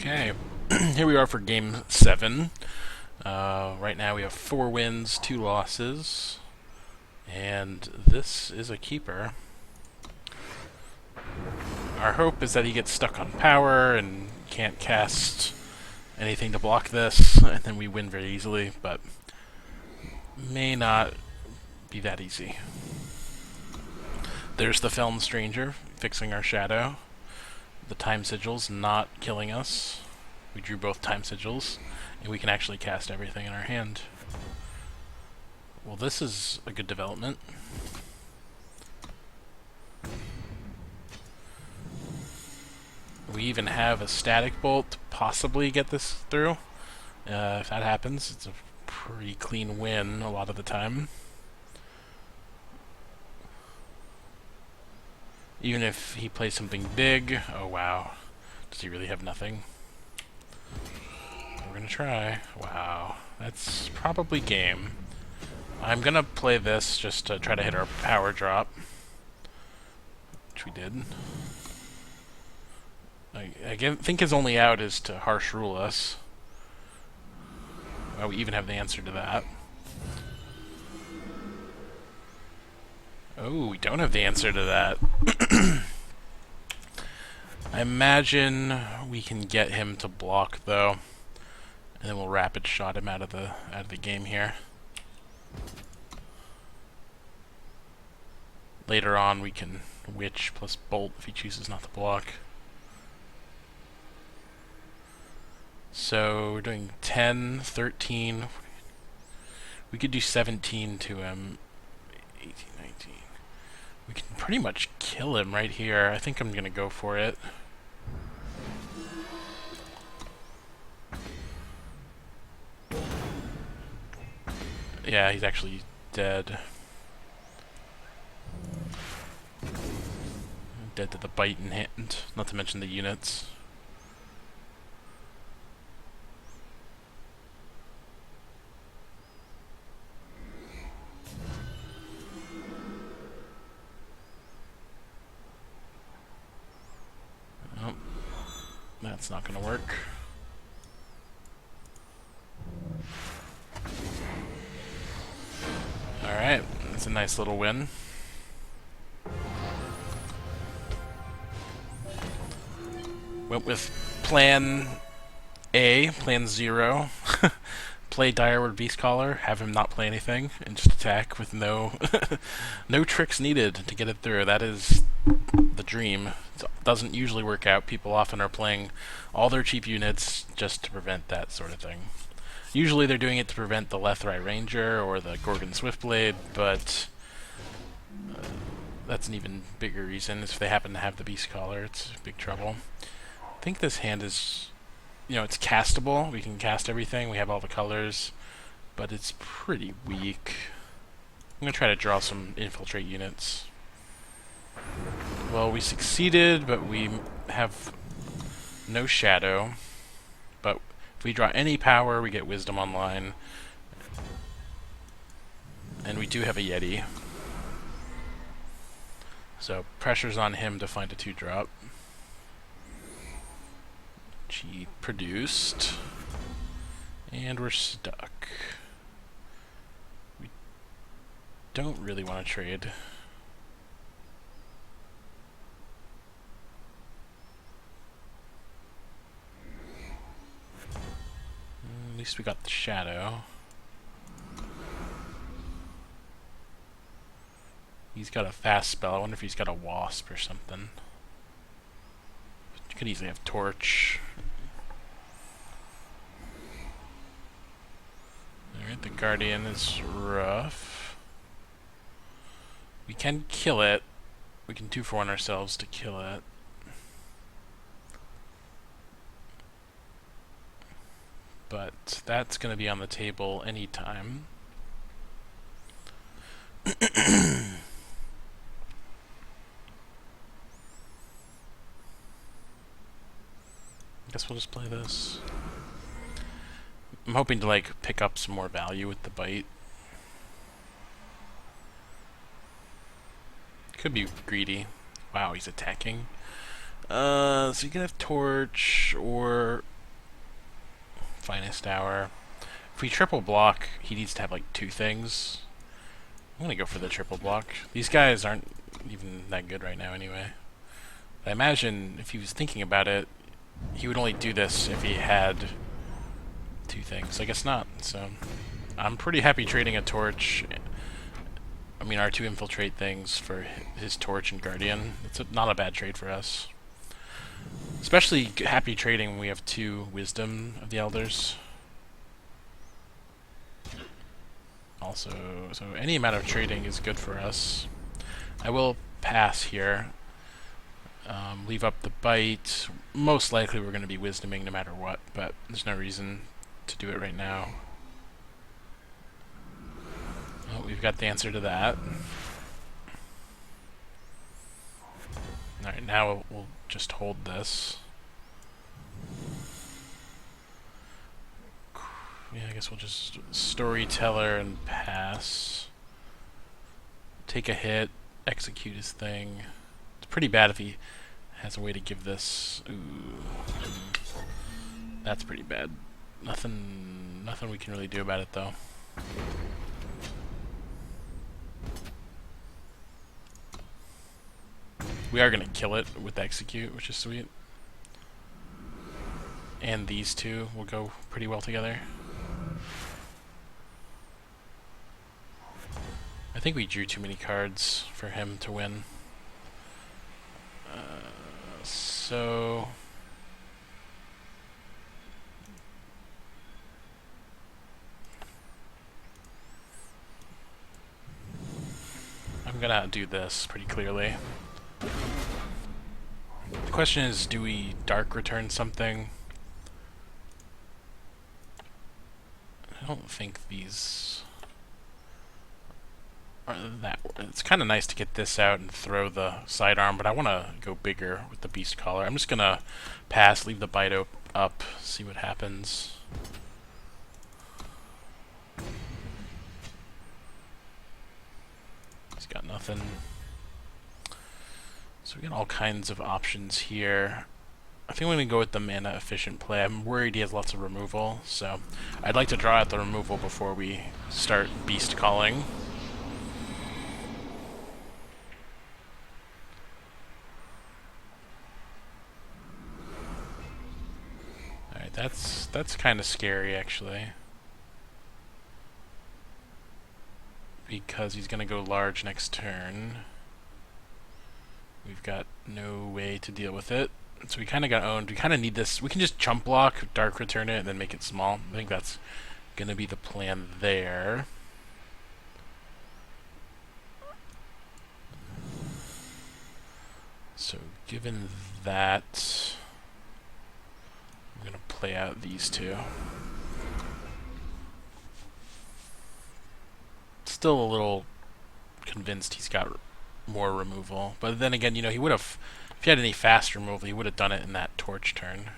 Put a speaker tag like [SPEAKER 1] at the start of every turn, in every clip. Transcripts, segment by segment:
[SPEAKER 1] Okay, here we are for game 7. Right now we have 4 wins, 2 losses, and this is a keeper. Our hope is that he gets stuck on power and can't cast anything to block this, and then we win very easily, but may not be that easy. There's the Felm Stranger fixing our shadow. The time sigils not killing us. We drew both time sigils, and we can actually cast everything in our hand. Well, this is a good development. We even have a static bolt to possibly get this through. If that happens, it's a pretty clean win a lot of the time. Even if he plays something big, oh wow, does he really have nothing? We're gonna try. Wow, that's probably game. I'm gonna play this just to try to hit our power drop, which we did. I think his only out is to harsh rule us. Well, we even have the answer to that. Oh, we don't have the answer to that. I imagine we can get him to block though, and then we'll rapid shot him out of the game here. Later on, we can witch plus bolt if he chooses not to block. So we're doing 10, 13. We could do 17 to him. 18, 19. We can pretty much kill him right here. I think I'm gonna go for it. Yeah, he's actually dead. Dead to the bite in hand, not to mention the units. Oh, that's not gonna work. Alright, that's a nice little win. Went with plan A, plan 0. Play Direward Beastcaller, have him not play anything, and just attack with no no tricks needed to get it through. That is the dream. It doesn't usually work out. People often are playing all their cheap units just to prevent that sort of thing. Usually they're doing it to prevent the Lethrai Ranger or the Gorgon Swiftblade, but that's an even bigger reason. If they happen to have the Beastcaller, it's big trouble. I think this hand is, it's castable. We can cast everything. We have all the colors, but it's pretty weak. I'm going to try to draw some infiltrate units. Well, we succeeded, but we have no shadow. But if we draw any power, we get wisdom online. And we do have a Yeti. So pressure's on him to find a 2-drop. He produced. And we're stuck. We don't really want to trade. At least we got the shadow. He's got a fast spell. I wonder if he's got a wasp or something. Could easily have torch. Alright, the Guardian is rough. We can kill it. We can 2-for-1 ourselves to kill it. But that's going to be on the table anytime. Guess we'll just play this. I'm hoping to pick up some more value with the bite. Could be greedy. Wow, he's attacking. So you can have torch, or Finest Hour. If we triple block, he needs to have like 2 things. I'm gonna go for the triple block. These guys aren't even that good right now anyway. I imagine if he was thinking about it, he would only do this if he had 2 things. I guess not, so I'm pretty happy trading a torch. I mean, our 2 infiltrate things for his torch and guardian. It's not a bad trade for us. Especially happy trading when we have 2 wisdom of the elders. Also, so any amount of trading is good for us. I will pass here. Leave up the bite. Most likely we're going to be wisdoming no matter what, but there's no reason to do it right now. Oh, we've got the answer to that. Alright, now we'll just hold this. Yeah, I guess we'll just storyteller and pass. Take a hit, execute his thing. It's pretty bad if he has a way to give this. Ooh, that's pretty bad. Nothing we can really do about it though. We are gonna kill it with execute, which is sweet. And these 2 will go pretty well together. I think we drew too many cards for him to win. So I'm gonna do this pretty clearly. The question is, do we dark return something? I don't think these are that. It's kind of nice to get this out and throw the sidearm, but I want to go bigger with the beast collar. I'm just gonna pass, leave the bite up, see what happens. He's got nothing. So we got all kinds of options here. I think we're going to go with the mana efficient play. I'm worried he has lots of removal, so I'd like to draw out the removal before we start beast calling. Alright, that's kind of scary actually. Because he's going to go large next turn. We've got no way to deal with it. So we kind of got owned. We kind of need this. We can just chump block, dark return it, and then make it small. I think that's going to be the plan there. So given that, I'm going to play out these 2. Still a little convinced he's got more removal. But then again, you know, he would have, if he had any fast removal, he would have done it in that torch turn.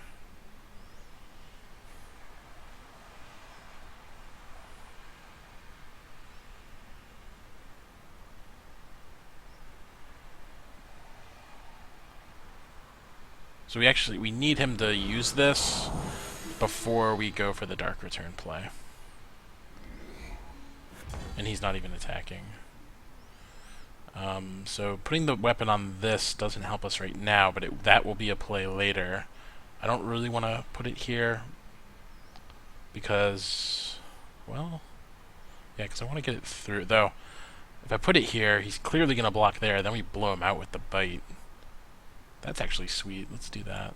[SPEAKER 1] So we need him to use this before we go for the dark return play. And he's not even attacking. So putting the weapon on this doesn't help us right now, but that will be a play later. I don't really want to put it here because, well, yeah, because I want to get it through. Though, if I put it here, he's clearly going to block there, then we blow him out with the bite. That's actually sweet. Let's do that.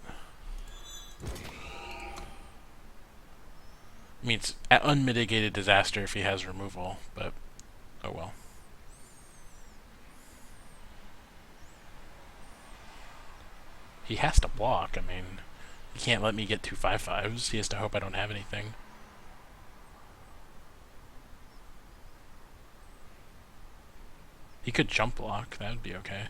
[SPEAKER 1] I mean, it's an unmitigated disaster if he has removal, but oh well. He has to block. I mean, he can't let me get 2 5/5s. He has to hope I don't have anything. He could jump block. That would be okay.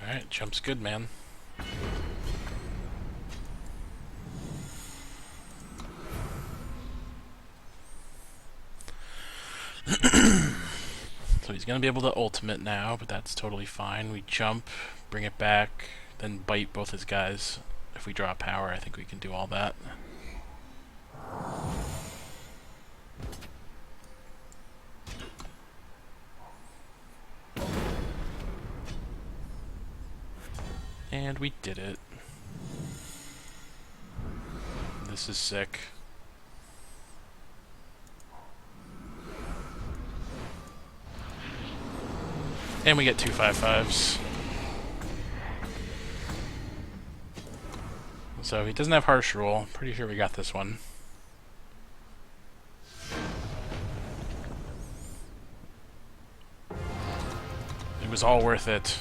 [SPEAKER 1] Alright, jump's good, man. going to be able to ultimate now, but that's totally fine. We jump, bring it back, then bite both his guys. If we draw power, I think we can do all that. And we did it. This is sick. And we get 2 5/5s. So he doesn't have Harsh Rule. Pretty sure we got this one. It was all worth it.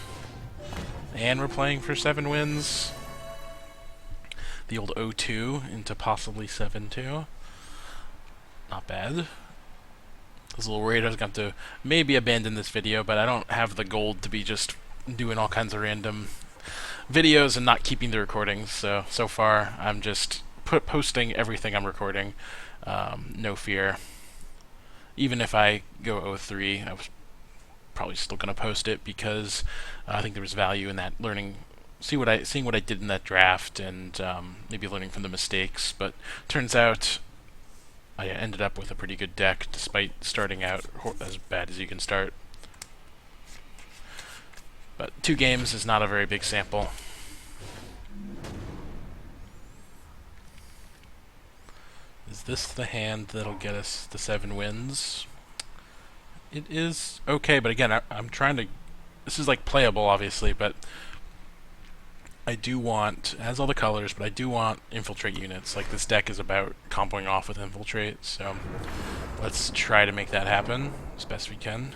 [SPEAKER 1] And we're playing for 7 wins. The old 0-2 into possibly 7-2. Not bad. I was a little worried I was going to have to maybe abandon this video, but I don't have the gold to be just doing all kinds of random videos and not keeping the recordings. So far, I'm just posting everything I'm recording. No fear. Even if I go 0-3, I was probably still going to post it because I think there was value in that learning, seeing what I did in that draft, and maybe learning from the mistakes. But turns out I ended up with a pretty good deck, despite starting out as bad as you can start. But 2 games is not a very big sample. Is this the hand that'll get us the 7 wins? It is okay, but again, I'm trying to... This is like playable, obviously, but I do want... It has all the colors, but I do want infiltrate units. Like, this deck is about comboing off with infiltrate, so let's try to make that happen as best we can.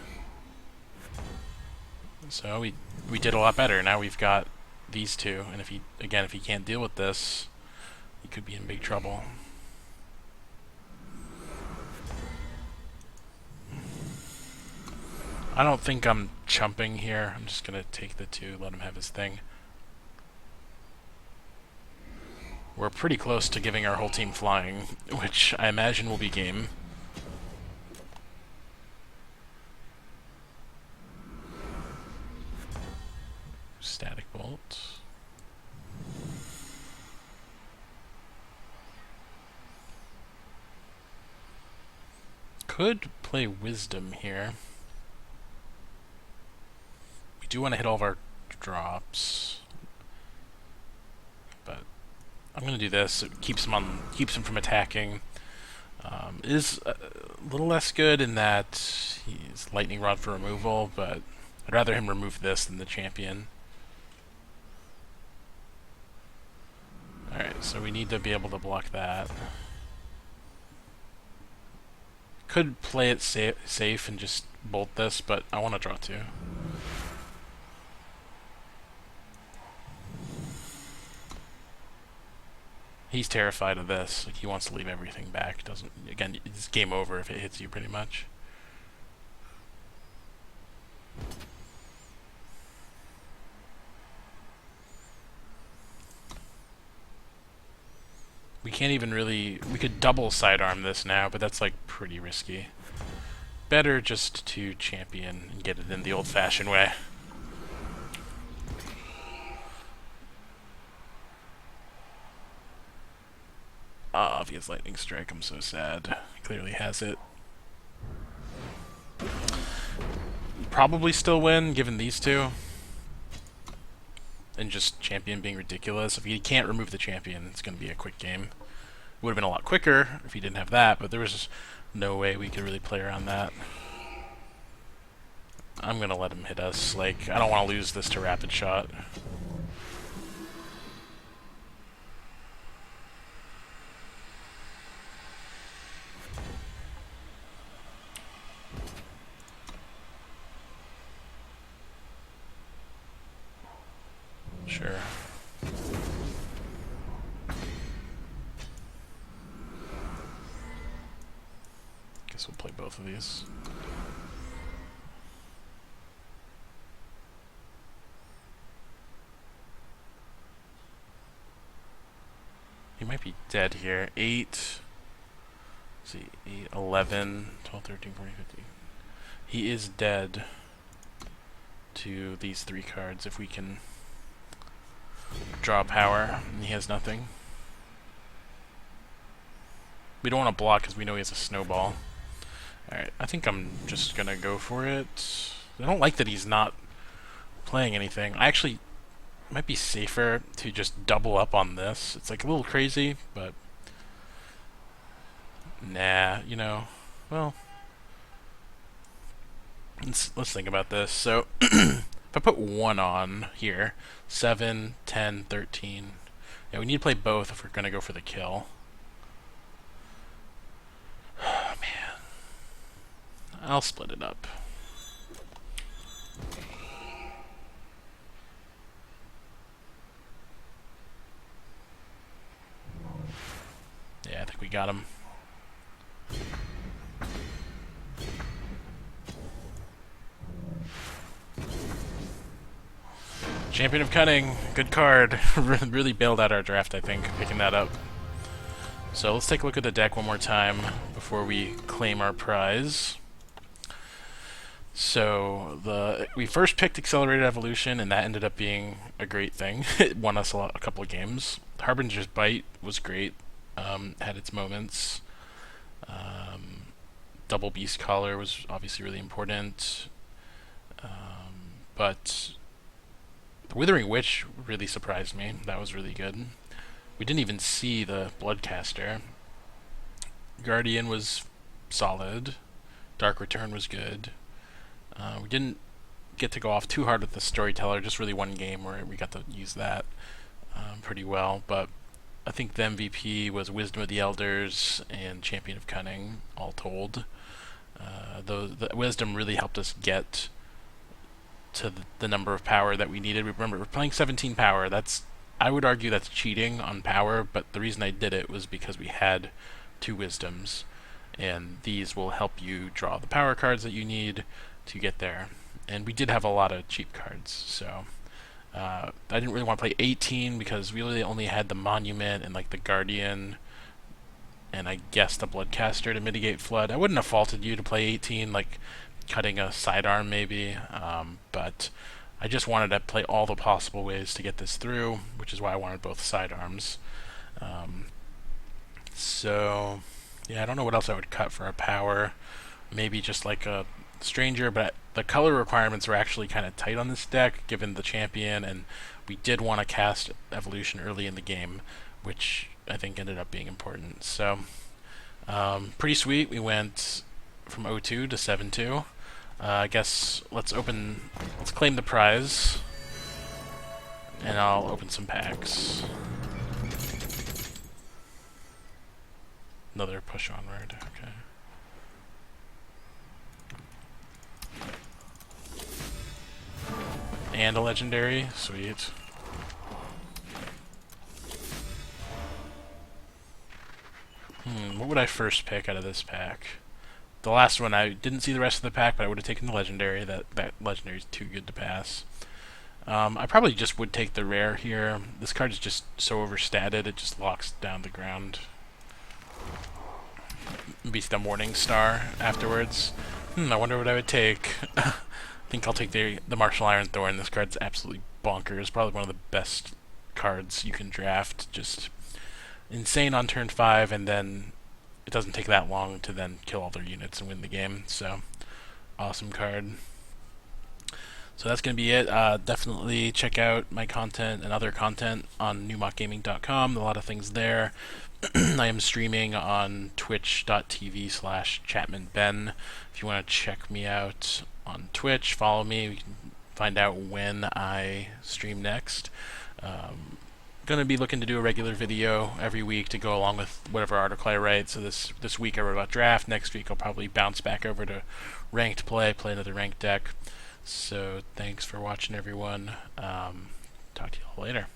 [SPEAKER 1] So we did a lot better. Now we've got these 2, and if he can't deal with this, he could be in big trouble. I don't think I'm chumping here. I'm just gonna take the 2, let him have his thing. We're pretty close to giving our whole team flying, which I imagine will be game. Static Bolt. Could play Wisdom here. We do want to hit all of our drops, but I'm going to do this. It keeps him from attacking. It is a little less good in that he's Lightning Rod for removal, but I'd rather him remove this than the champion. Alright, so we need to be able to block that. Could play it safe and just bolt this, but I want to draw 2. He's terrified of this. Like, he wants to leave everything back. Again, it's game over if it hits you, pretty much. We can't even really... We could double sidearm this now, but that's, like, pretty risky. Better just to champion and get it in the old-fashioned way. Obvious Lightning Strike, I'm so sad. He clearly has it. Probably still win, given these 2. And just champion being ridiculous. If he can't remove the champion, it's going to be a quick game. It would have been a lot quicker if he didn't have that, but there was no way we could really play around that. I'm going to let him hit us. Like, I don't want to lose this to Rapid Shot. Sure. Guess we'll play both of these. He might be dead here. 8. Let's see, 8, 11, 12, 13, 14, 15. He is dead. to these 3 cards if we can draw power, and he has nothing. We don't want to block because we know he has a snowball. Alright, I think I'm just gonna go for it. I don't like that he's not playing anything. I actually might be safer to just double up on this. It's like a little crazy, but nah, you know, well, let's think about this. So if I put 1 on here, 7, 10, 13. Yeah, we need to play both if we're gonna go for the kill. Oh, man. I'll split it up. Yeah, I think we got him. Champion of Cunning, good card. Really bailed out our draft, I think, picking that up. So let's take a look at the deck one more time before we claim our prize. So we first picked Accelerated Evolution, and that ended up being a great thing. It won us a couple of games. Harbinger's Bite was great, had its moments. Double Beast Collar was obviously really important, but the Withering Witch really surprised me. That was really good. We didn't even see the Bloodcaster. Guardian was solid. Dark Return was good. We didn't get to go off too hard with the Storyteller, just really one game where we got to use that pretty well. But I think the MVP was Wisdom of the Elders and Champion of Cunning, all told. The Wisdom really helped us get to the number of power that we needed. Remember, we're playing 17 power. I would argue that's cheating on power, but the reason I did it was because we had 2 Wisdoms, and these will help you draw the power cards that you need to get there. And we did have a lot of cheap cards, so I didn't really want to play 18 because we really only had the Monument and like the Guardian and I guess the Bloodcaster to mitigate Flood. I wouldn't have faulted you to play 18, like cutting a sidearm maybe, but I just wanted to play all the possible ways to get this through, which is why I wanted both sidearms. So yeah, I don't know what else I would cut for a power. Maybe just like a Stranger, but the color requirements were actually kind of tight on this deck given the champion, and we did want to cast Evolution early in the game, which I think ended up being important. So pretty sweet. We went from 0-2 to 7-2. I guess let's claim the prize, and I'll open some packs. Another push onward. Okay. And a legendary. Sweet. What would I first pick out of this pack? The last one, I didn't see the rest of the pack, but I would have taken the legendary. That legendary is too good to pass. I probably just would take the rare here. This card is just so overstated, it just locks down the ground. Beats the Morning Star afterwards. I wonder what I would take. I think I'll take the Martial Iron Thorn. This card's absolutely bonkers. Probably one of the best cards you can draft. Just insane on turn 5, and then it doesn't take that long to then kill all their units and win the game. So, awesome card. So that's going to be it. Definitely check out my content and other content on numotgaming.com. A lot of things there. I am streaming on twitch.tv/ChapmanBen. If you want to check me out on Twitch, follow me. You can find out when I stream next. Going to be looking to do a regular video every week to go along with whatever article I write. So this week I wrote about draft. Next week I'll probably bounce back over to ranked play another ranked deck. So thanks for watching, everyone. Talk to you all later.